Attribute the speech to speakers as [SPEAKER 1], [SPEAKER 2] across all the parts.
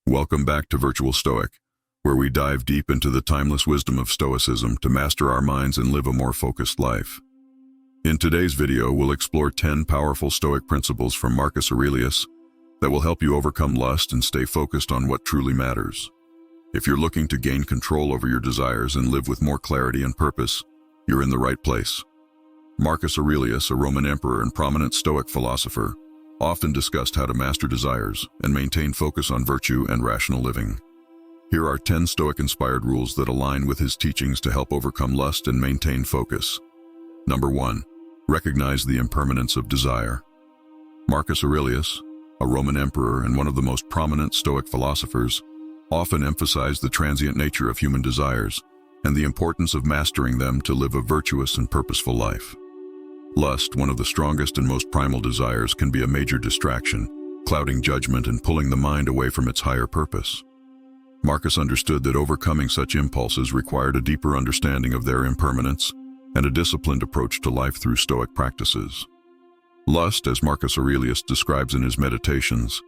[SPEAKER 1] Welcome back to Virtual Stoic, where we dive deep into the timeless wisdom of Stoicism to master our minds and live a more focused life. In today's video, we'll explore 10 powerful Stoic principles from Marcus Aurelius that will help you overcome lust and stay focused on what truly matters. If you're looking to gain control over your desires and live with more clarity and purpose, you're in the right place. Marcus Aurelius, a Roman emperor and prominent Stoic philosopher, often discussed how to master desires and maintain focus on virtue and rational living. Here are 10 Stoic-inspired rules that align with his teachings to help overcome lust and maintain focus. Number 1. Recognize the impermanence of desire. Marcus Aurelius, a Roman emperor and one of the most prominent Stoic philosophers, often emphasized the transient nature of human desires and the importance of mastering them to live a virtuous and purposeful life. Lust, one of the strongest and most primal desires, can be a major distraction, clouding judgment and pulling the mind away from its higher purpose. Marcus understood that overcoming such impulses required a deeper understanding of their impermanence and a disciplined approach to life through Stoic practices. Lust, as Marcus Aurelius describes in his Meditations,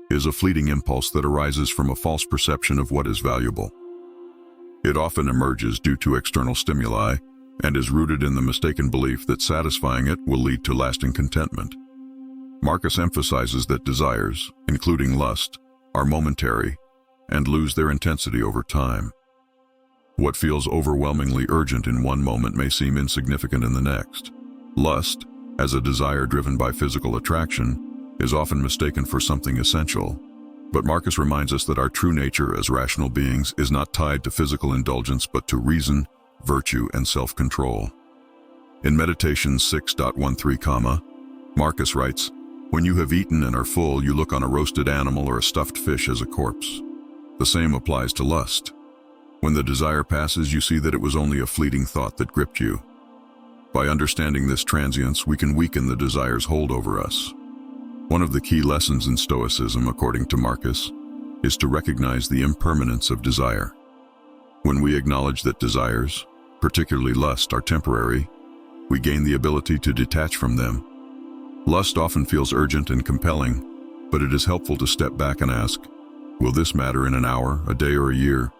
[SPEAKER 1] is a fleeting impulse that arises from a false perception of what is valuable. It often emerges due to external stimuli and is rooted in the mistaken belief that satisfying it will lead to lasting contentment. Marcus emphasizes that desires, including lust, are momentary and lose their intensity over time. What feels overwhelmingly urgent in one moment may seem insignificant in the next. Lust, as a desire driven by physical attraction, is often mistaken for something essential. But Marcus reminds us that our true nature as rational beings is not tied to physical indulgence but to reason, virtue, and self-control. In Meditations 6.13, Marcus writes, "When you have eaten and are full, you look on a roasted animal or a stuffed fish as a corpse." The same applies to lust. When the desire passes, you see that it was only a fleeting thought that gripped you. By understanding this transience, we can weaken the desire's hold over us. One of the key lessons in Stoicism, according to Marcus, is to recognize the impermanence of desire. When we acknowledge that desires, particularly lust, are temporary, we gain the ability to detach from them. Lust often feels urgent and compelling, but it is helpful to step back and ask, will this matter in an hour, a day, or a year?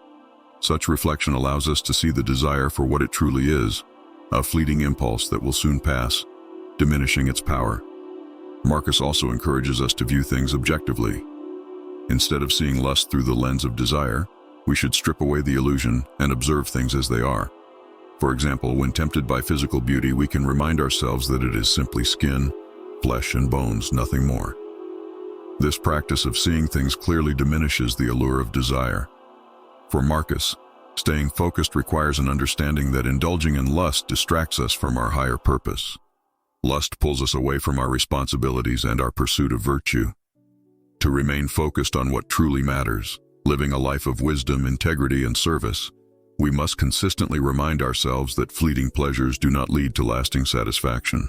[SPEAKER 1] Such reflection allows us to see the desire for what it truly is, a fleeting impulse that will soon pass, diminishing its power. Marcus also encourages us to view things objectively. Instead of seeing lust through the lens of desire, we should strip away the illusion and observe things as they are. For example, when tempted by physical beauty, we can remind ourselves that it is simply skin, flesh, and bones, nothing more. This practice of seeing things clearly diminishes the allure of desire. For Marcus, staying focused requires an understanding that indulging in lust distracts us from our higher purpose. Lust pulls us away from our responsibilities and our pursuit of virtue. To remain focused on what truly matters, living a life of wisdom, integrity, and service, we must consistently remind ourselves that fleeting pleasures do not lead to lasting satisfaction.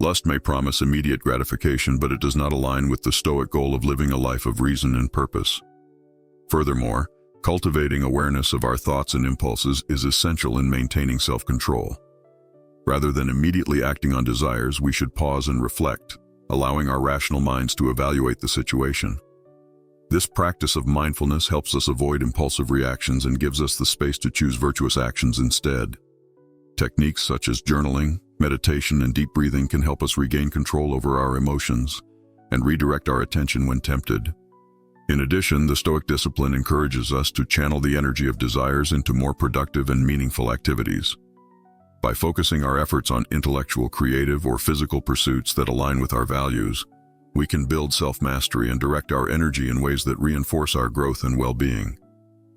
[SPEAKER 1] Lust may promise immediate gratification, but it does not align with the Stoic goal of living a life of reason and purpose. Furthermore, cultivating awareness of our thoughts and impulses is essential in maintaining self-control. Rather than immediately acting on desires, we should pause and reflect, allowing our rational minds to evaluate the situation. This practice of mindfulness helps us avoid impulsive reactions and gives us the space to choose virtuous actions instead. Techniques such as journaling, meditation, and deep breathing can help us regain control over our emotions and redirect our attention when tempted. In addition, the Stoic discipline encourages us to channel the energy of desires into more productive and meaningful activities. By focusing our efforts on intellectual, creative, or physical pursuits that align with our values, we can build self-mastery and direct our energy in ways that reinforce our growth and well-being.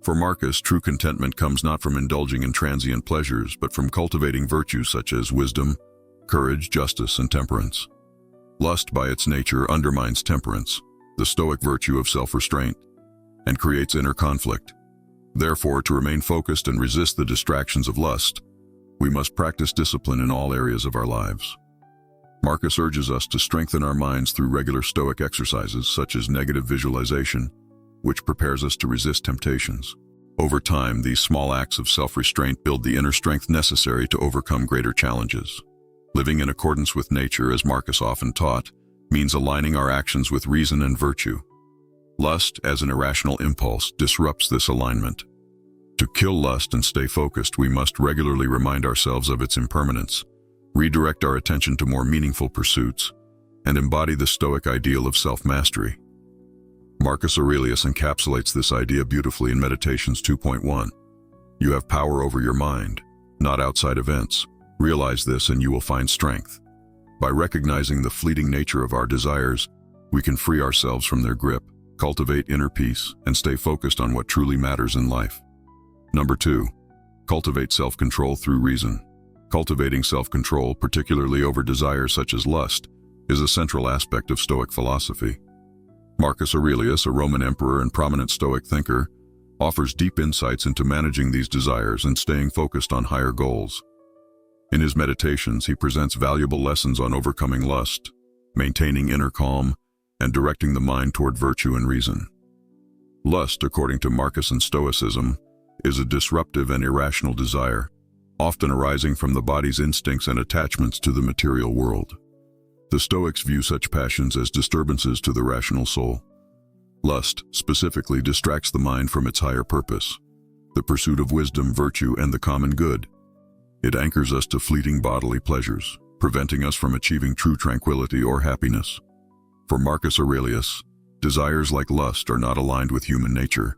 [SPEAKER 1] For Marcus, true contentment comes not from indulging in transient pleasures, but from cultivating virtues such as wisdom, courage, justice, and temperance. Lust, by its nature, undermines temperance, the Stoic virtue of self-restraint, and creates inner conflict. Therefore, to remain focused and resist the distractions of lust, we must practice discipline in all areas of our lives. Marcus urges us to strengthen our minds through regular Stoic exercises such as negative visualization, which prepares us to resist temptations. Over time, these small acts of self-restraint build the inner strength necessary to overcome greater challenges. Living in accordance with nature, as Marcus often taught, means aligning our actions with reason and virtue. Lust, as an irrational impulse, disrupts this alignment. To kill lust and stay focused, we must regularly remind ourselves of its impermanence, redirect our attention to more meaningful pursuits, and embody the Stoic ideal of self-mastery. Marcus Aurelius encapsulates this idea beautifully in Meditations 2.1. You have power over your mind, not outside events. Realize this and you will find strength. By recognizing the fleeting nature of our desires, we can free ourselves from their grip, cultivate inner peace, and stay focused on what truly matters in life. Number 2. Cultivate self-control through reason. Cultivating self-control, particularly over desires such as lust, is a central aspect of Stoic philosophy. Marcus Aurelius, a Roman emperor and prominent Stoic thinker, offers deep insights into managing these desires and staying focused on higher goals. In his meditations, he presents valuable lessons on overcoming lust, maintaining inner calm, and directing the mind toward virtue and reason. Lust, according to Marcus and Stoicism, is a disruptive and irrational desire, often arising from the body's instincts and attachments to the material world. The Stoics view such passions as disturbances to the rational soul. Lust, specifically, distracts the mind from its higher purpose, the pursuit of wisdom, virtue, and the common good. It anchors us to fleeting bodily pleasures, preventing us from achieving true tranquility or happiness. For Marcus Aurelius, desires like lust are not aligned with human nature,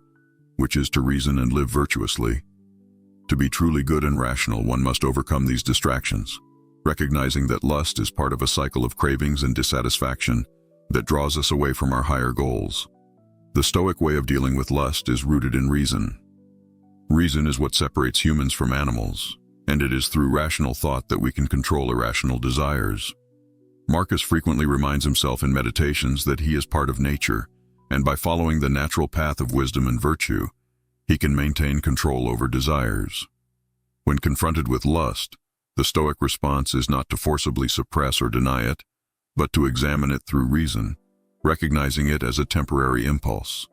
[SPEAKER 1] which is to reason and live virtuously. To be truly good and rational, one must overcome these distractions, recognizing that lust is part of a cycle of cravings and dissatisfaction that draws us away from our higher goals. The Stoic way of dealing with lust is rooted in reason. Reason is what separates humans from animals, and it is through rational thought that we can control irrational desires. Marcus frequently reminds himself in meditations that he is part of nature, and by following the natural path of wisdom and virtue, he can maintain control over desires. When confronted with lust, the Stoic response is not to forcibly suppress or deny it, but to examine it through reason, recognizing it as a temporary impulse.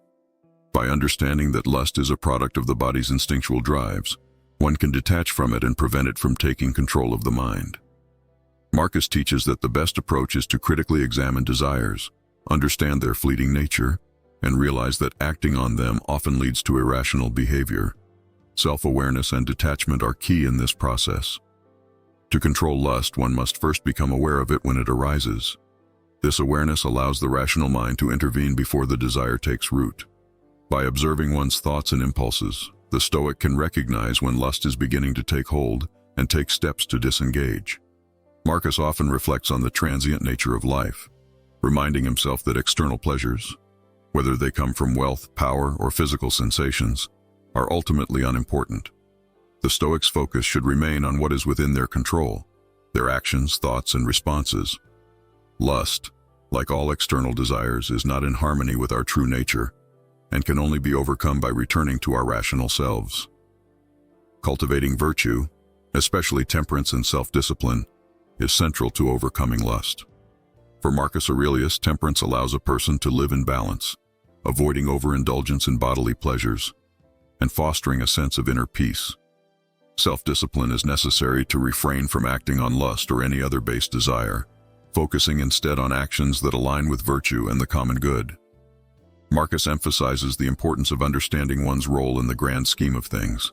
[SPEAKER 1] By understanding that lust is a product of the body's instinctual drives, one can detach from it and prevent it from taking control of the mind. Marcus teaches that the best approach is to critically examine desires, understand their fleeting nature, and realize that acting on them often leads to irrational behavior. Self-awareness and detachment are key in this process. To control lust, one must first become aware of it when it arises. This awareness allows the rational mind to intervene before the desire takes root. By observing one's thoughts and impulses, the Stoic can recognize when lust is beginning to take hold and take steps to disengage. Marcus often reflects on the transient nature of life, reminding himself that external pleasures, whether they come from wealth, power, or physical sensations, are ultimately unimportant. The Stoics' focus should remain on what is within their control, their actions, thoughts, and responses. Lust, like all external desires, is not in harmony with our true nature and can only be overcome by returning to our rational selves. Cultivating virtue, especially temperance and self-discipline, is central to overcoming lust. For Marcus Aurelius, temperance allows a person to live in balance, avoiding overindulgence in bodily pleasures, and fostering a sense of inner peace. Self-discipline is necessary to refrain from acting on lust or any other base desire, focusing instead on actions that align with virtue and the common good. Marcus emphasizes the importance of understanding one's role in the grand scheme of things.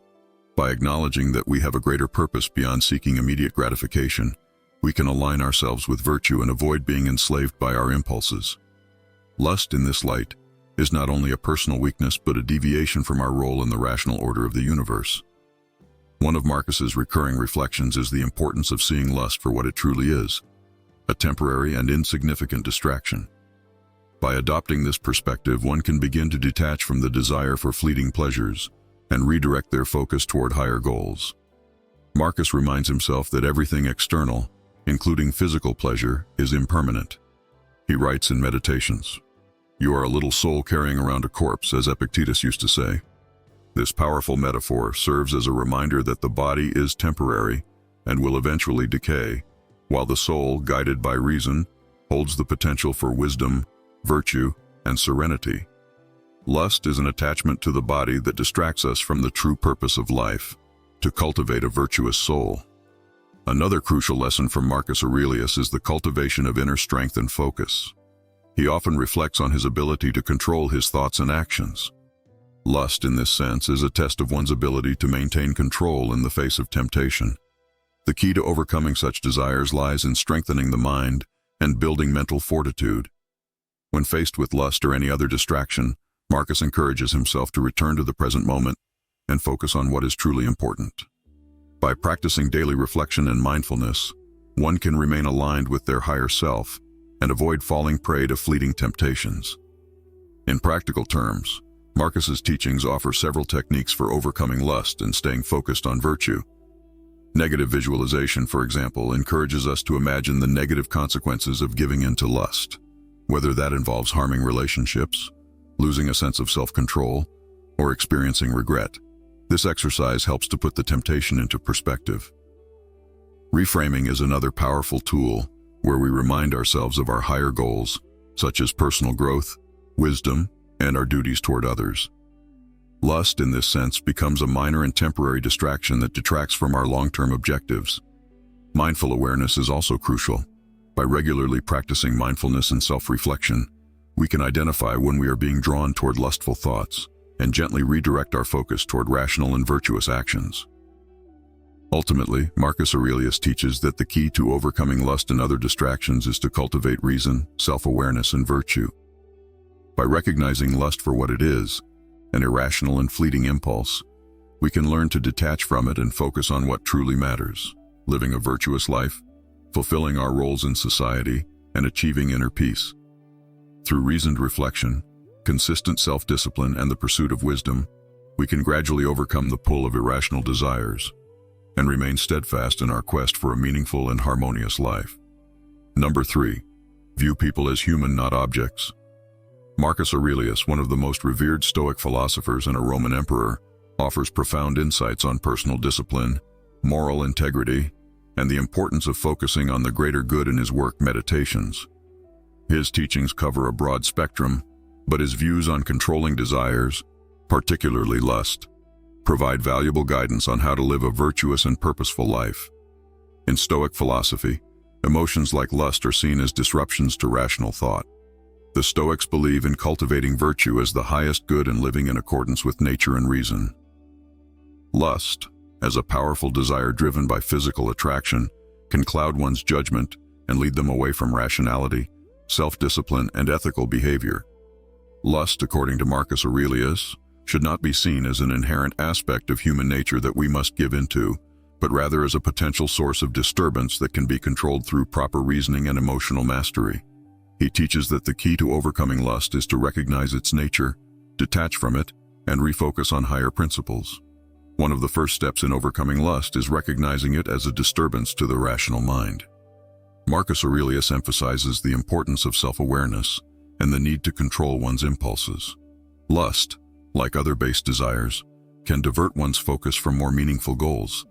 [SPEAKER 1] By acknowledging that we have a greater purpose beyond seeking immediate gratification, we can align ourselves with virtue and avoid being enslaved by our impulses. Lust, in this light, is not only a personal weakness but a deviation from our role in the rational order of the universe. One of Marcus's recurring reflections is the importance of seeing lust for what it truly is, a temporary and insignificant distraction. By adopting this perspective, one can begin to detach from the desire for fleeting pleasures and redirect their focus toward higher goals. Marcus reminds himself that everything external, including physical pleasure, is impermanent. He writes in Meditations, "You are a little soul carrying around a corpse," as Epictetus used to say. This powerful metaphor serves as a reminder that the body is temporary and will eventually decay, while the soul, guided by reason, holds the potential for wisdom, virtue, and serenity. Lust is an attachment to the body that distracts us from the true purpose of life, to cultivate a virtuous soul. Another crucial lesson from Marcus Aurelius is the cultivation of inner strength and focus. He often reflects on his ability to control his thoughts and actions. Lust, in this sense, is a test of one's ability to maintain control in the face of temptation. The key to overcoming such desires lies in strengthening the mind and building mental fortitude. When faced with lust or any other distraction, Marcus encourages himself to return to the present moment and focus on what is truly important. By practicing daily reflection and mindfulness, one can remain aligned with their higher self and avoid falling prey to fleeting temptations. In practical terms, Marcus's teachings offer several techniques for overcoming lust and staying focused on virtue. Negative visualization, for example, encourages us to imagine the negative consequences of giving in to lust, whether that involves harming relationships, losing a sense of self-control, or experiencing regret. This exercise helps to put the temptation into perspective. Reframing is another powerful tool where we remind ourselves of our higher goals, such as personal growth, wisdom, and our duties toward others. Lust, in this sense, becomes a minor and temporary distraction that detracts from our long-term objectives. Mindful awareness is also crucial. By regularly practicing mindfulness and self-reflection, we can identify when we are being drawn toward lustful thoughts and gently redirect our focus toward rational and virtuous actions. Ultimately, Marcus Aurelius teaches that the key to overcoming lust and other distractions is to cultivate reason, self-awareness, and virtue. By recognizing lust for what it is, an irrational and fleeting impulse, we can learn to detach from it and focus on what truly matters, living a virtuous life, fulfilling our roles in society, and achieving inner peace. Through reasoned reflection, consistent self-discipline, and the pursuit of wisdom, we can gradually overcome the pull of irrational desires and remain steadfast in our quest for a meaningful and harmonious life. Number 3. View people as human, not objects. Marcus Aurelius, one of the most revered Stoic philosophers and a Roman emperor, offers profound insights on personal discipline, moral integrity, and the importance of focusing on the greater good in his work Meditations. His teachings cover a broad spectrum, but his views on controlling desires, particularly lust, provide valuable guidance on how to live a virtuous and purposeful life. In Stoic philosophy, emotions like lust are seen as disruptions to rational thought. The Stoics believe in cultivating virtue as the highest good and living in accordance with nature and reason. Lust, as a powerful desire driven by physical attraction, can cloud one's judgment and lead them away from rationality, self-discipline, and ethical behavior. Lust, according to Marcus Aurelius, should not be seen as an inherent aspect of human nature that we must give into, but rather as a potential source of disturbance that can be controlled through proper reasoning and emotional mastery. He teaches that the key to overcoming lust is to recognize its nature, detach from it, and refocus on higher principles. One of the first steps in overcoming lust is recognizing it as a disturbance to the rational mind. Marcus Aurelius emphasizes the importance of self-awareness and the need to control one's impulses. Lust, like other base desires, can divert one's focus from more meaningful goals,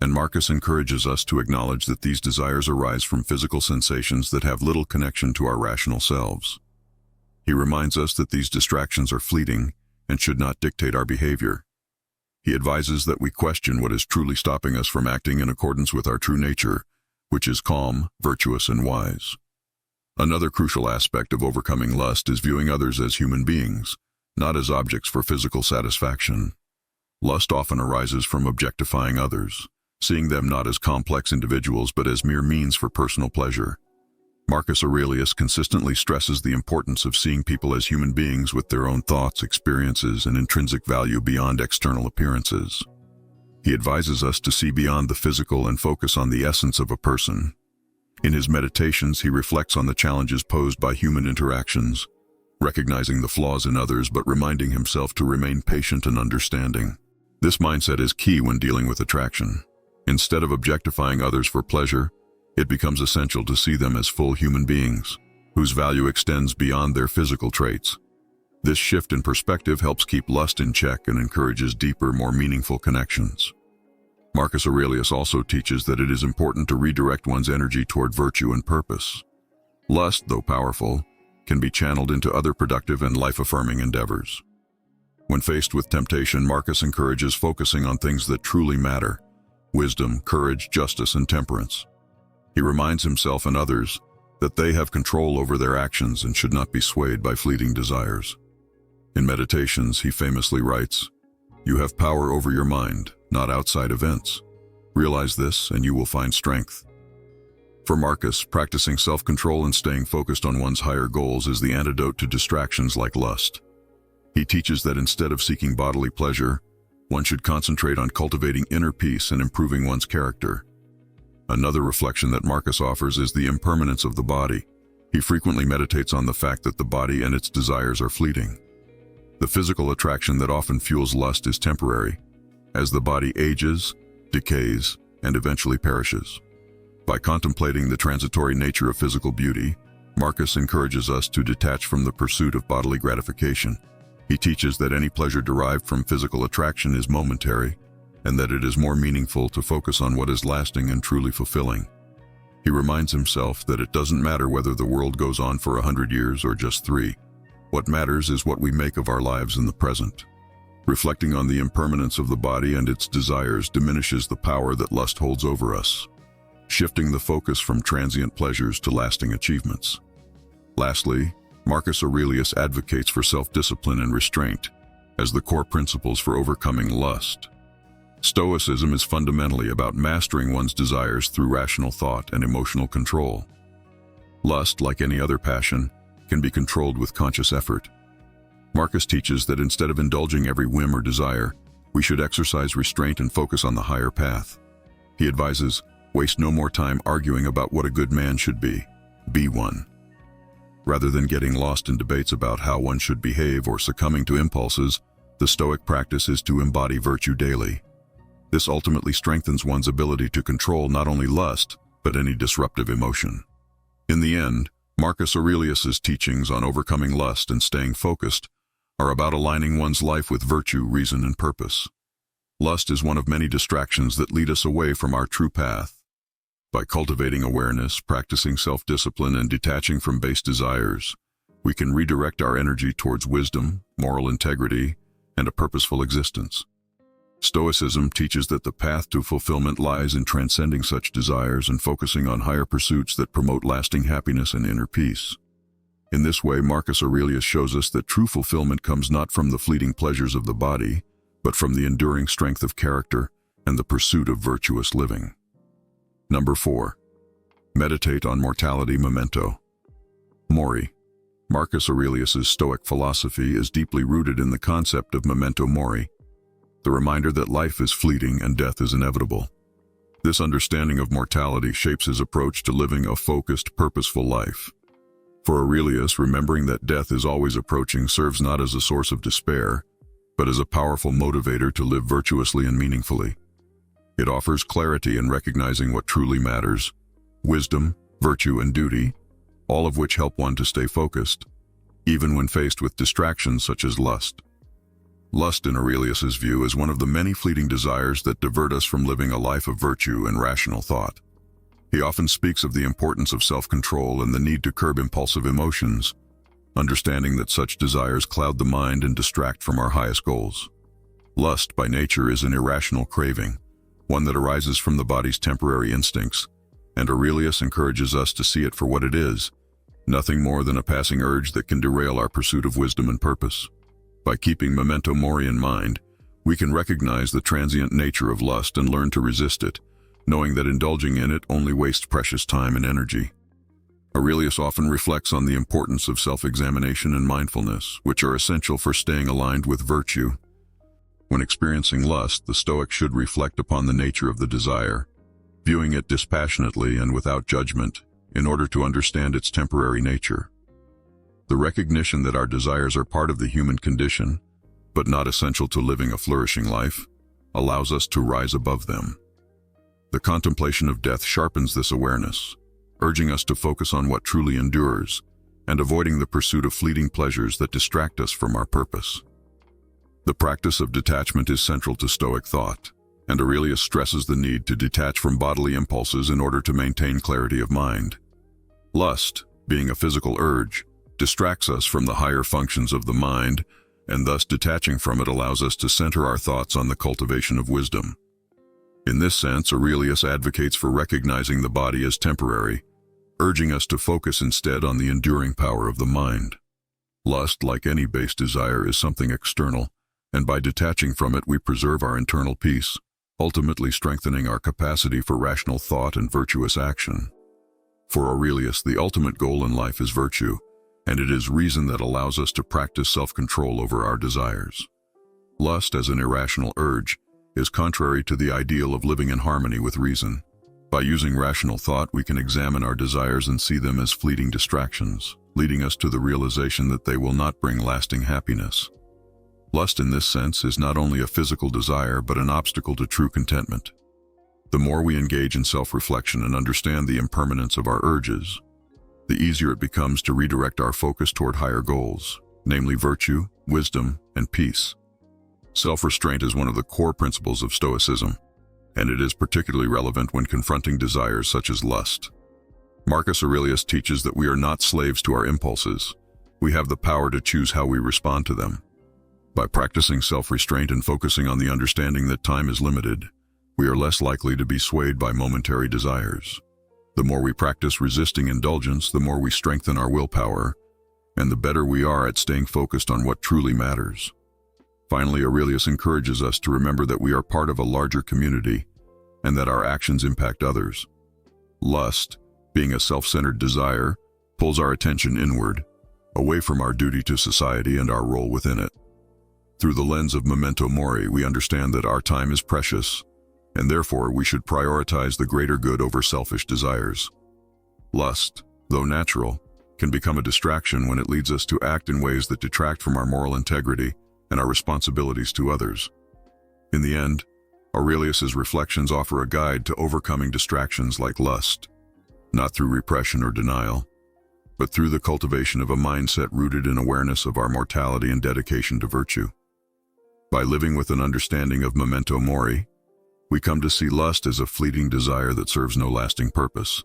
[SPEAKER 1] and Marcus encourages us to acknowledge that these desires arise from physical sensations that have little connection to our rational selves. He reminds us that these distractions are fleeting and should not dictate our behavior. He advises that we question what is truly stopping us from acting in accordance with our true nature, which is calm, virtuous, and wise. Another crucial aspect of overcoming lust is viewing others as human beings, not as objects for physical satisfaction. Lust often arises from objectifying others, seeing them not as complex individuals but as mere means for personal pleasure. Marcus Aurelius consistently stresses the importance of seeing people as human beings with their own thoughts, experiences, and intrinsic value beyond external appearances. He advises us to see beyond the physical and focus on the essence of a person. In his Meditations, he reflects on the challenges posed by human interactions, recognizing the flaws in others but reminding himself to remain patient and understanding. This mindset is key when dealing with attraction. Instead of objectifying others for pleasure, it becomes essential to see them as full human beings, whose value extends beyond their physical traits. This shift in perspective helps keep lust in check and encourages deeper, more meaningful connections. Marcus Aurelius also teaches that it is important to redirect one's energy toward virtue and purpose. Lust, though powerful, can be channeled into other productive and life-affirming endeavors. When faced with temptation, Marcus encourages focusing on things that truly matter: wisdom, courage, justice, and temperance. He reminds himself and others that they have control over their actions and should not be swayed by fleeting desires. In Meditations, he famously writes, "You have power over your mind, not outside events. Realize this and you will find strength." For Marcus, practicing self-control and staying focused on one's higher goals is the antidote to distractions like lust. He teaches that instead of seeking bodily pleasure, one should concentrate on cultivating inner peace and improving one's character. Another reflection that Marcus offers is the impermanence of the body. He frequently meditates on the fact that the body and its desires are fleeting. The physical attraction that often fuels lust is temporary, as the body ages, decays, and eventually perishes. By contemplating the transitory nature of physical beauty, Marcus encourages us to detach from the pursuit of bodily gratification. He teaches that any pleasure derived from physical attraction is momentary, and that it is more meaningful to focus on what is lasting and truly fulfilling. He reminds himself that it doesn't matter whether the world goes on for 100 years or just 3. What matters is what we make of our lives in the present. Reflecting on the impermanence of the body and its desires diminishes the power that lust holds over us, shifting the focus from transient pleasures to lasting achievements. Lastly, Marcus Aurelius advocates for self-discipline and restraint as the core principles for overcoming lust. Stoicism is fundamentally about mastering one's desires through rational thought and emotional control. Lust, like any other passion, can be controlled with conscious effort. Marcus teaches that instead of indulging every whim or desire, we should exercise restraint and focus on the higher path. He advises, waste no more time arguing about what a good man should be one. Rather than getting lost in debates about how one should behave or succumbing to impulses, the Stoic practice is to embody virtue daily. This ultimately strengthens one's ability to control not only lust, but any disruptive emotion. In the end, Marcus Aurelius's teachings on overcoming lust and staying focused are about aligning one's life with virtue, reason, and purpose. Lust is one of many distractions that lead us away from our true path. By cultivating awareness, practicing self-discipline, and detaching from base desires, we can redirect our energy towards wisdom, moral integrity, and a purposeful existence. Stoicism teaches that the path to fulfillment lies in transcending such desires and focusing on higher pursuits that promote lasting happiness and inner peace. In this way, Marcus Aurelius shows us that true fulfillment comes not from the fleeting pleasures of the body, but from the enduring strength of character and the pursuit of virtuous living. Number 4. Meditate on mortality. Memento Mori. Marcus Aurelius's Stoic philosophy is deeply rooted in the concept of memento mori, the reminder that life is fleeting and death is inevitable. This understanding of mortality shapes his approach to living a focused, purposeful life. For Aurelius, remembering that death is always approaching serves not as a source of despair, but as a powerful motivator to live virtuously and meaningfully. It offers clarity in recognizing what truly matters, wisdom, virtue, and duty, all of which help one to stay focused, even when faced with distractions such as lust. Lust, in Aurelius's view, is one of the many fleeting desires that divert us from living a life of virtue and rational thought. He often speaks of the importance of self-control and the need to curb impulsive emotions, understanding that such desires cloud the mind and distract from our highest goals. Lust, by nature, is an irrational craving, one that arises from the body's temporary instincts, and Aurelius encourages us to see it for what it is, nothing more than a passing urge that can derail our pursuit of wisdom and purpose. By keeping memento mori in mind, we can recognize the transient nature of lust and learn to resist it, knowing that indulging in it only wastes precious time and energy. Aurelius often reflects on the importance of self-examination and mindfulness, which are essential for staying aligned with virtue. When experiencing lust, the Stoic should reflect upon the nature of the desire, viewing it dispassionately and without judgment, in order to understand its temporary nature. The recognition that our desires are part of the human condition, but not essential to living a flourishing life, allows us to rise above them. The contemplation of death sharpens this awareness, urging us to focus on what truly endures and avoiding the pursuit of fleeting pleasures that distract us from our purpose. The practice of detachment is central to Stoic thought, and Aurelius stresses the need to detach from bodily impulses in order to maintain clarity of mind. Lust, being a physical urge, distracts us from the higher functions of the mind, and thus detaching from it allows us to center our thoughts on the cultivation of wisdom. In this sense, Aurelius advocates for recognizing the body as temporary, urging us to focus instead on the enduring power of the mind. Lust, like any base desire, is something external, and by detaching from it we preserve our internal peace, ultimately strengthening our capacity for rational thought and virtuous action. For Aurelius, the ultimate goal in life is virtue, and it is reason that allows us to practice self-control over our desires. Lust, as an irrational urge, is contrary to the ideal of living in harmony with reason. By using rational thought, we can examine our desires and see them as fleeting distractions, leading us to the realization that they will not bring lasting happiness. Lust in this sense is not only a physical desire but an obstacle to true contentment. The more we engage in self-reflection and understand the impermanence of our urges, the easier it becomes to redirect our focus toward higher goals, namely virtue, wisdom, and peace. Self-restraint is one of the core principles of Stoicism, and it is particularly relevant when confronting desires such as lust. Marcus Aurelius teaches that we are not slaves to our impulses. We have the power to choose how we respond to them. By practicing self-restraint and focusing on the understanding that time is limited, we are less likely to be swayed by momentary desires. The more we practice resisting indulgence, the more we strengthen our willpower, and the better we are at staying focused on what truly matters. Finally, Aurelius encourages us to remember that we are part of a larger community and that our actions impact others. Lust, being a self-centered desire, pulls our attention inward, away from our duty to society and our role within it. Through the lens of Memento Mori, we understand that our time is precious, and therefore we should prioritize the greater good over selfish desires. Lust, though natural, can become a distraction when it leads us to act in ways that detract from our moral integrity and our responsibilities to others. In the end, Aurelius's reflections offer a guide to overcoming distractions like lust, not through repression or denial, but through the cultivation of a mindset rooted in awareness of our mortality and dedication to virtue. By living with an understanding of Memento Mori, we come to see lust as a fleeting desire that serves no lasting purpose,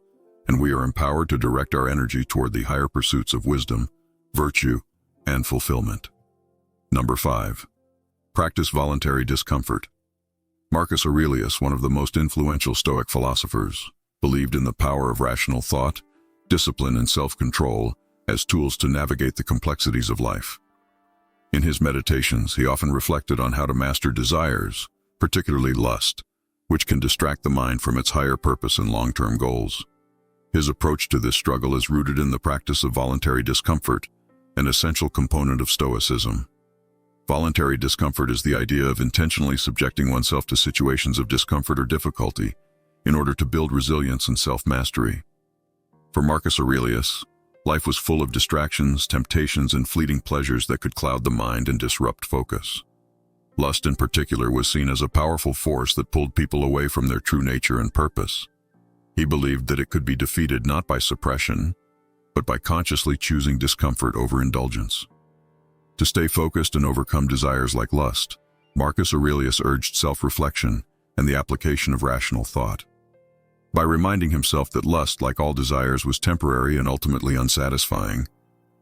[SPEAKER 1] and we are empowered to direct our energy toward the higher pursuits of wisdom, virtue, and fulfillment. Number 5. Practice voluntary discomfort. Marcus Aurelius, one of the most influential Stoic philosophers, believed in the power of rational thought, discipline, and self-control as tools to navigate the complexities of life. In his meditations, he often reflected on how to master desires, particularly lust, which can distract the mind from its higher purpose and long-term goals. His approach to this struggle is rooted in the practice of voluntary discomfort, an essential component of Stoicism. Voluntary discomfort is the idea of intentionally subjecting oneself to situations of discomfort or difficulty in order to build resilience and self-mastery. For Marcus Aurelius, life was full of distractions, temptations, and fleeting pleasures that could cloud the mind and disrupt focus. Lust in particular was seen as a powerful force that pulled people away from their true nature and purpose. He believed that it could be defeated not by suppression, but by consciously choosing discomfort over indulgence. To stay focused and overcome desires like lust, Marcus Aurelius urged self-reflection and the application of rational thought. By reminding himself that lust, like all desires, was temporary and ultimately unsatisfying,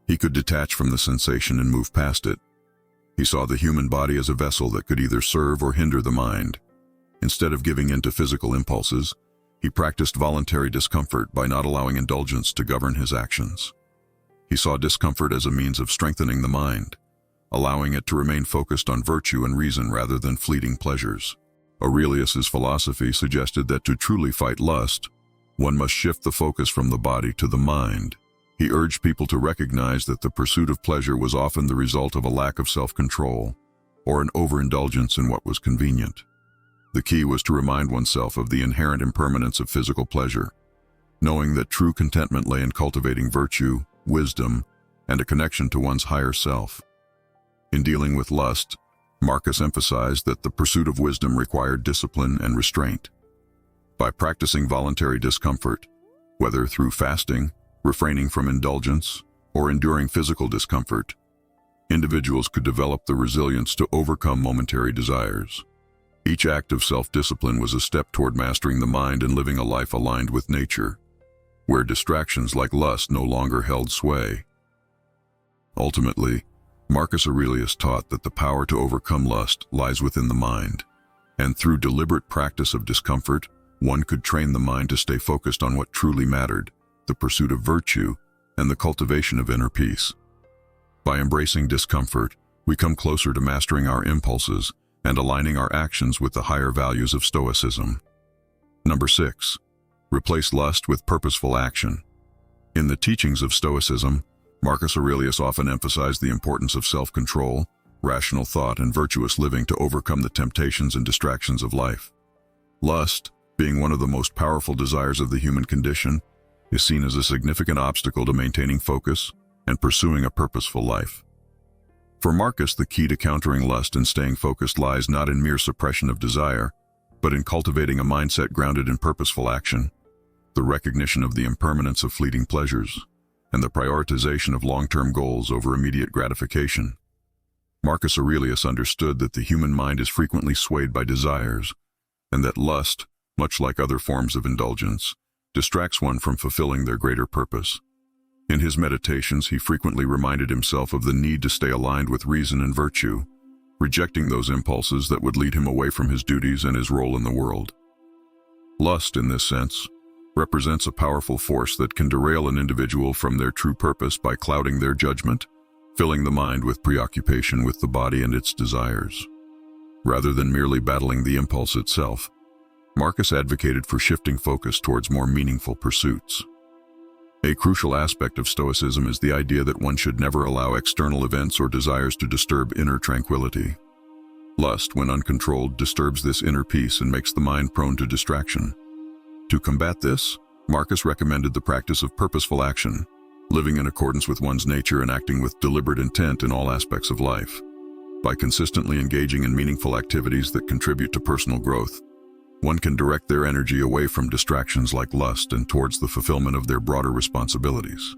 [SPEAKER 1] he could detach from the sensation and move past it. He saw the human body as a vessel that could either serve or hinder the mind. Instead of giving in to physical impulses, he practiced voluntary discomfort by not allowing indulgence to govern his actions. He saw discomfort as a means of strengthening the mind, allowing it to remain focused on virtue and reason rather than fleeting pleasures. Aurelius's philosophy suggested that to truly fight lust, one must shift the focus from the body to the mind. He urged people to recognize that the pursuit of pleasure was often the result of a lack of self-control or an overindulgence in what was convenient. The key was to remind oneself of the inherent impermanence of physical pleasure, knowing that true contentment lay in cultivating virtue, wisdom, and a connection to one's higher self. In dealing with lust, Marcus emphasized that the pursuit of wisdom required discipline and restraint. By practicing voluntary discomfort, whether through fasting, refraining from indulgence, or enduring physical discomfort, individuals could develop the resilience to overcome momentary desires. Each act of self-discipline was a step toward mastering the mind and living a life aligned with nature, where distractions like lust no longer held sway. Ultimately, Marcus Aurelius taught that the power to overcome lust lies within the mind, and through deliberate practice of discomfort, one could train the mind to stay focused on what truly mattered, the pursuit of virtue, and the cultivation of inner peace. By embracing discomfort, we come closer to mastering our impulses and aligning our actions with the higher values of Stoicism. Number 6. Replace lust with purposeful action. In the teachings of Stoicism, Marcus Aurelius often emphasized the importance of self-control, rational thought, and virtuous living to overcome the temptations and distractions of life. Lust, being one of the most powerful desires of the human condition, is seen as a significant obstacle to maintaining focus and pursuing a purposeful life. For Marcus, the key to countering lust and staying focused lies not in mere suppression of desire, but in cultivating a mindset grounded in purposeful action, the recognition of the impermanence of fleeting pleasures, and the prioritization of long-term goals over immediate gratification. Marcus Aurelius understood that the human mind is frequently swayed by desires, and that lust, much like other forms of indulgence, distracts one from fulfilling their greater purpose. In his meditations, he frequently reminded himself of the need to stay aligned with reason and virtue, rejecting those impulses that would lead him away from his duties and his role in the world. Lust, in this sense, represents a powerful force that can derail an individual from their true purpose by clouding their judgment, filling the mind with preoccupation with the body and its desires. Rather than merely battling the impulse itself, Marcus advocated for shifting focus towards more meaningful pursuits. A crucial aspect of Stoicism is the idea that one should never allow external events or desires to disturb inner tranquility. Lust, when uncontrolled, disturbs this inner peace and makes the mind prone to distraction. To combat this, Marcus recommended the practice of purposeful action, living in accordance with one's nature and acting with deliberate intent in all aspects of life. By consistently engaging in meaningful activities that contribute to personal growth, one can direct their energy away from distractions like lust and towards the fulfillment of their broader responsibilities.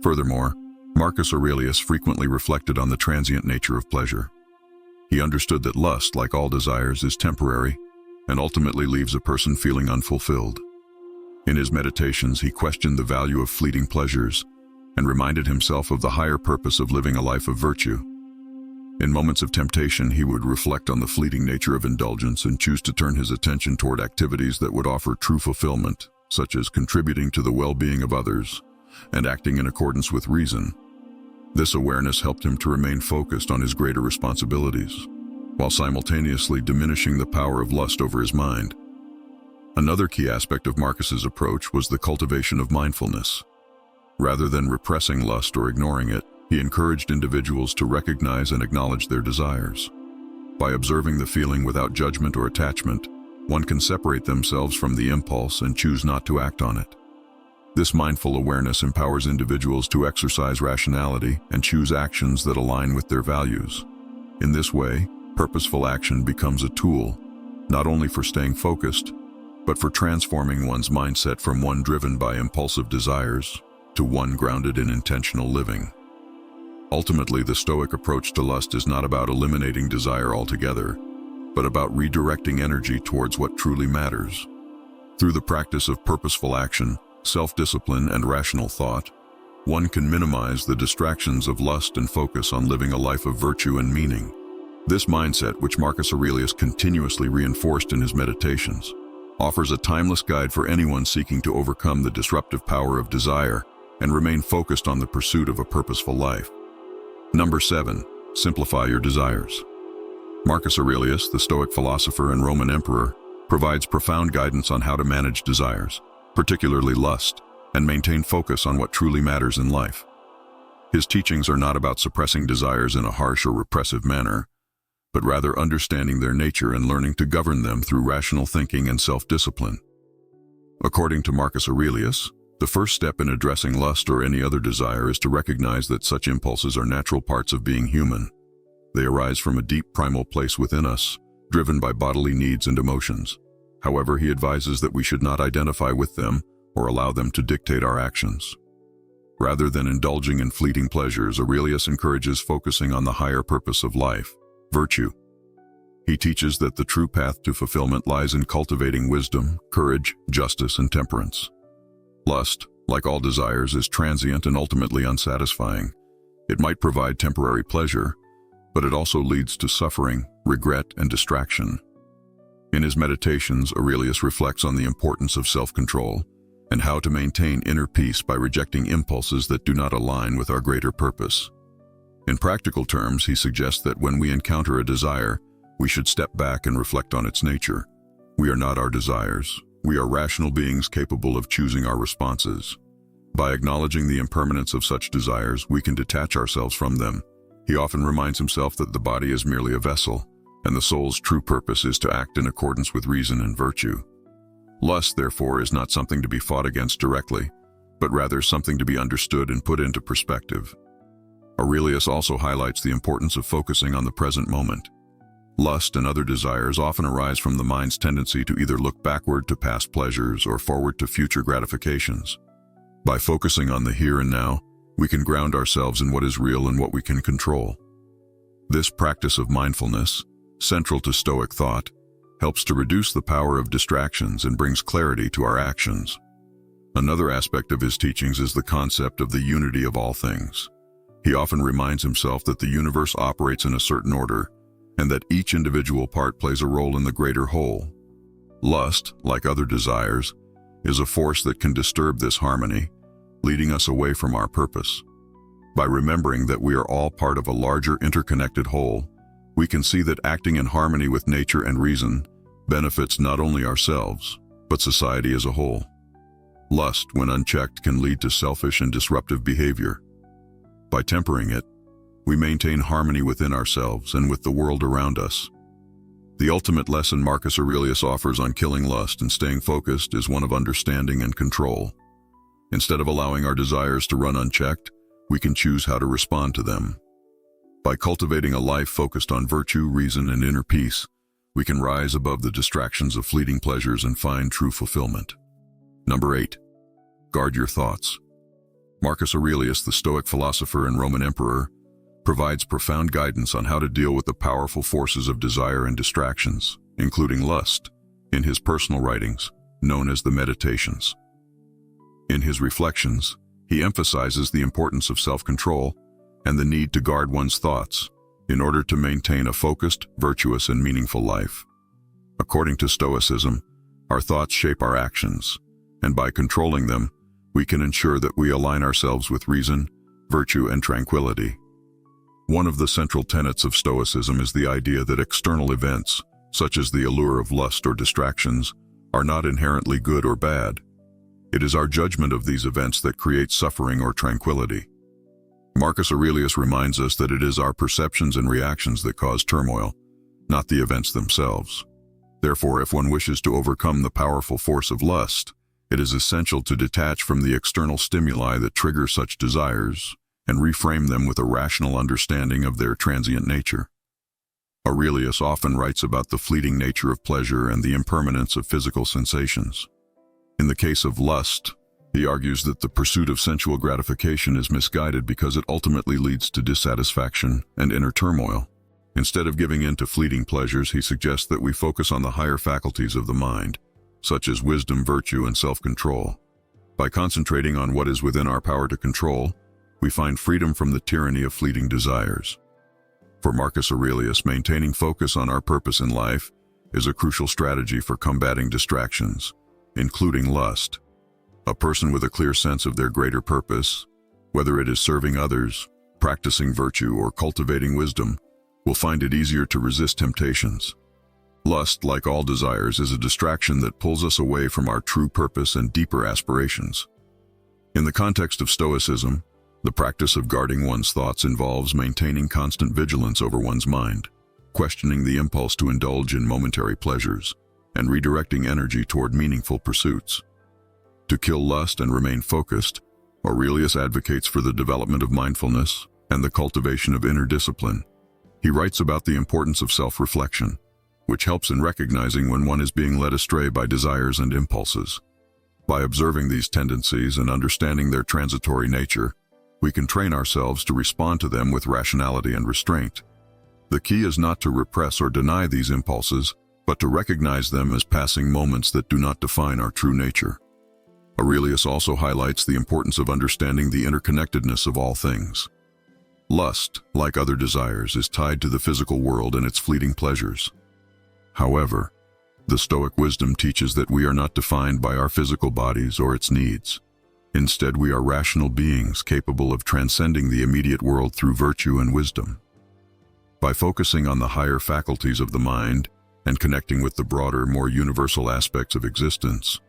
[SPEAKER 1] Furthermore, Marcus Aurelius frequently reflected on the transient nature of pleasure. He understood that lust, like all desires, is temporary and ultimately leaves a person feeling unfulfilled. In his meditations, he questioned the value of fleeting pleasures and reminded himself of the higher purpose of living a life of virtue. In moments of temptation, he would reflect on the fleeting nature of indulgence and choose to turn his attention toward activities that would offer true fulfillment, such as contributing to the well-being of others and acting in accordance with reason. This awareness helped him to remain focused on his greater responsibilities, while simultaneously diminishing the power of lust over his mind. Another key aspect of Marcus's approach was the cultivation of mindfulness. Rather than repressing lust or ignoring it, he encouraged individuals to recognize and acknowledge their desires. By observing the feeling without judgment or attachment, one can separate themselves from the impulse and choose not to act on it. This mindful awareness empowers individuals to exercise rationality and choose actions that align with their values. In this way, purposeful action becomes a tool, not only for staying focused, but for transforming one's mindset from one driven by impulsive desires to one grounded in intentional living. Ultimately, the Stoic approach to lust is not about eliminating desire altogether, but about redirecting energy towards what truly matters. Through the practice of purposeful action, self-discipline, and rational thought, one can minimize the distractions of lust and focus on living a life of virtue and meaning. This mindset, which Marcus Aurelius continuously reinforced in his meditations, offers a timeless guide for anyone seeking to overcome the disruptive power of desire and remain focused on the pursuit of a purposeful life. Number 7. Simplify your desires. Marcus Aurelius, the Stoic philosopher and Roman emperor, provides profound guidance on how to manage desires, particularly lust, and maintain focus on what truly matters in life. His teachings are not about suppressing desires in a harsh or repressive manner, but rather understanding their nature and learning to govern them through rational thinking and self-discipline. According to Marcus Aurelius, the first step in addressing lust or any other desire is to recognize that such impulses are natural parts of being human. They arise from a deep primal place within us, driven by bodily needs and emotions. However, he advises that we should not identify with them or allow them to dictate our actions. Rather than indulging in fleeting pleasures, Aurelius encourages focusing on the higher purpose of life, virtue. He teaches that the true path to fulfillment lies in cultivating wisdom, courage, justice, and temperance. Lust, like all desires, is transient and ultimately unsatisfying. It might provide temporary pleasure, but it also leads to suffering, regret, and distraction. In his meditations, Aurelius reflects on the importance of self-control and how to maintain inner peace by rejecting impulses that do not align with our greater purpose. In practical terms, he suggests that when we encounter a desire, we should step back and reflect on its nature. We are not our desires. We are rational beings capable of choosing our responses. By acknowledging the impermanence of such desires, we can detach ourselves from them. He often reminds himself that the body is merely a vessel, and the soul's true purpose is to act in accordance with reason and virtue. Lust, therefore, is not something to be fought against directly, but rather something to be understood and put into perspective. Aurelius also highlights the importance of focusing on the present moment. Lust and other desires often arise from the mind's tendency to either look backward to past pleasures or forward to future gratifications. By focusing on the here and now, we can ground ourselves in what is real and what we can control. This practice of mindfulness, central to Stoic thought, helps to reduce the power of distractions and brings clarity to our actions. Another aspect of his teachings is the concept of the unity of all things. He often reminds himself that the universe operates in a certain order, and that each individual part plays a role in the greater whole. Lust, like other desires, is a force that can disturb this harmony, leading us away from our purpose. By remembering that we are all part of a larger interconnected whole, we can see that acting in harmony with nature and reason benefits not only ourselves, but society as a whole. Lust, when unchecked, can lead to selfish and disruptive behavior. By tempering it, we maintain harmony within ourselves and with the world around us. The ultimate lesson Marcus Aurelius offers on killing lust and staying focused is one of understanding and control. Instead of allowing our desires to run unchecked, we can choose how to respond to them. By cultivating a life focused on virtue, reason, and inner peace, we can rise above the distractions of fleeting pleasures and find true fulfillment. Number 8. Guard your thoughts. Marcus Aurelius, the Stoic philosopher and Roman emperor, provides profound guidance on how to deal with the powerful forces of desire and distractions, including lust, in his personal writings, known as the Meditations. In his reflections, he emphasizes the importance of self-control and the need to guard one's thoughts in order to maintain a focused, virtuous, and meaningful life. According to Stoicism, our thoughts shape our actions, and by controlling them, we can ensure that we align ourselves with reason, virtue, and tranquility. One of the central tenets of Stoicism is the idea that external events, such as the allure of lust or distractions, are not inherently good or bad. It is our judgment of these events that creates suffering or tranquility. Marcus Aurelius reminds us that it is our perceptions and reactions that cause turmoil, not the events themselves. Therefore, if one wishes to overcome the powerful force of lust, it is essential to detach from the external stimuli that trigger such desires and reframe them with a rational understanding of their transient nature. Aurelius often writes about the fleeting nature of pleasure and the impermanence of physical sensations. In the case of lust, he argues that the pursuit of sensual gratification is misguided because it ultimately leads to dissatisfaction and inner turmoil. Instead of giving in to fleeting pleasures, he suggests that we focus on the higher faculties of the mind, such as wisdom, virtue, and self-control. By concentrating on what is within our power to control, we find freedom from the tyranny of fleeting desires. For Marcus Aurelius, maintaining focus on our purpose in life is a crucial strategy for combating distractions, including lust. A person with a clear sense of their greater purpose, whether it is serving others, practicing virtue, or cultivating wisdom, will find it easier to resist temptations. Lust, like all desires, is a distraction that pulls us away from our true purpose and deeper aspirations. In the context of Stoicism, the practice of guarding one's thoughts involves maintaining constant vigilance over one's mind, questioning the impulse to indulge in momentary pleasures, and redirecting energy toward meaningful pursuits. To kill lust and remain focused, Aurelius advocates for the development of mindfulness and the cultivation of inner discipline. He writes about the importance of self-reflection, which helps in recognizing when one is being led astray by desires and impulses. By observing these tendencies and understanding their transitory nature, we can train ourselves to respond to them with rationality and restraint. The key is not to repress or deny these impulses, but to recognize them as passing moments that do not define our true nature. Aurelius also highlights the importance of understanding the interconnectedness of all things. Lust, like other desires, is tied to the physical world and its fleeting pleasures. However, The Stoic wisdom teaches that we are not defined by our physical bodies or its needs. Instead, we are rational beings capable of transcending the immediate world through virtue and wisdom. By focusing on the higher faculties of the mind and connecting with the broader, more universal aspects of existence,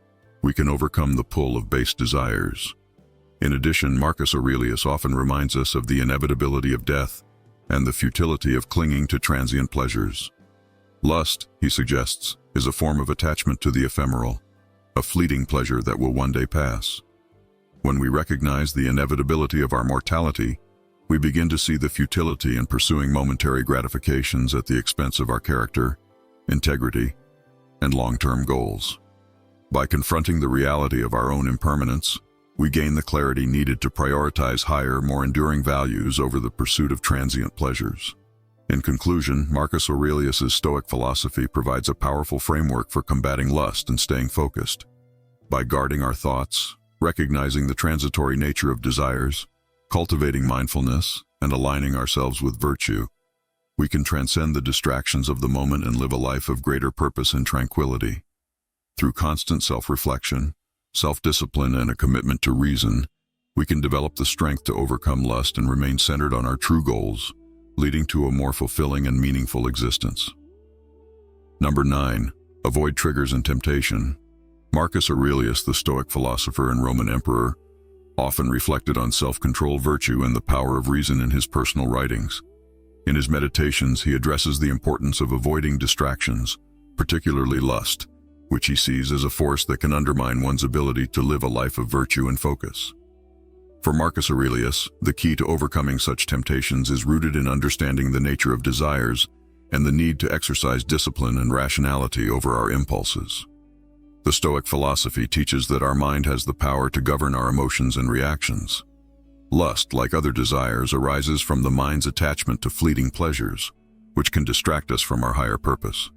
[SPEAKER 1] we can overcome the pull of base desires. In addition, Marcus Aurelius often reminds us of the inevitability of death and the futility of clinging to transient pleasures. Lust, he suggests, is a form of attachment to the ephemeral, a fleeting pleasure that will one day pass. When we recognize the inevitability of our mortality, we begin to see the futility in pursuing momentary gratifications at the expense of our character, integrity, and long-term goals. By confronting the reality of our own impermanence, we gain the clarity needed to prioritize higher, more enduring values over the pursuit of transient pleasures. In conclusion, Marcus Aurelius's Stoic philosophy provides a powerful framework for combating lust and staying focused. By guarding our thoughts, recognizing the transitory nature of desires, cultivating mindfulness, and aligning ourselves with virtue, we can transcend the distractions of the moment and live a life of greater purpose and tranquility. Through constant self-reflection, self-discipline, and a commitment to reason, we can develop the strength to overcome lust and remain centered on our true goals, leading to a more fulfilling and meaningful existence. Number 9. Avoid triggers and temptation. Marcus Aurelius, the Stoic philosopher and Roman emperor, often reflected on self-control, virtue, and the power of reason in his personal writings. In his meditations, he addresses the importance of avoiding distractions, particularly lust, which he sees as a force that can undermine one's ability to live a life of virtue and focus. For Marcus Aurelius, the key to overcoming such temptations is rooted in understanding the nature of desires and the need to exercise discipline and rationality over our impulses. The Stoic philosophy teaches that our mind has the power to govern our emotions and reactions. Lust, like other desires, arises from the mind's attachment to fleeting pleasures, which can distract us from our higher purpose.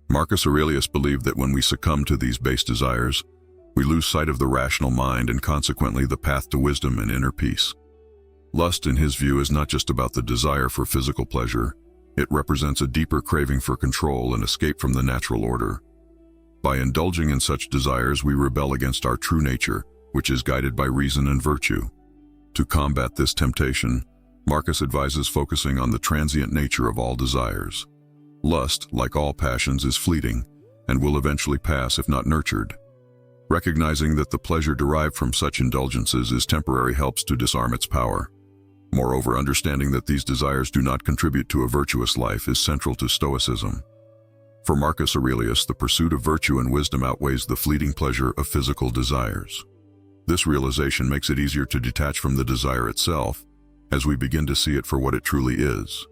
[SPEAKER 1] Marcus Aurelius believed that when we succumb to these base desires, we lose sight of the rational mind and consequently the path to wisdom and inner peace. Lust, in his view, is not just about the desire for physical pleasure. It represents a deeper craving for control and escape from the natural order. By indulging in such desires, we rebel against our true nature, which is guided by reason and virtue. To combat this temptation, Marcus advises focusing on the transient nature of all desires. Lust, like all passions, is fleeting and will eventually pass if not nurtured. Recognizing that the pleasure derived from such indulgences is temporary helps to disarm its power. Moreover, understanding that these desires do not contribute to a virtuous life is central to Stoicism. For Marcus Aurelius, the pursuit of virtue and wisdom outweighs the fleeting pleasure of physical desires. This realization makes it easier to detach from the desire itself, as we begin to see it for what it truly is: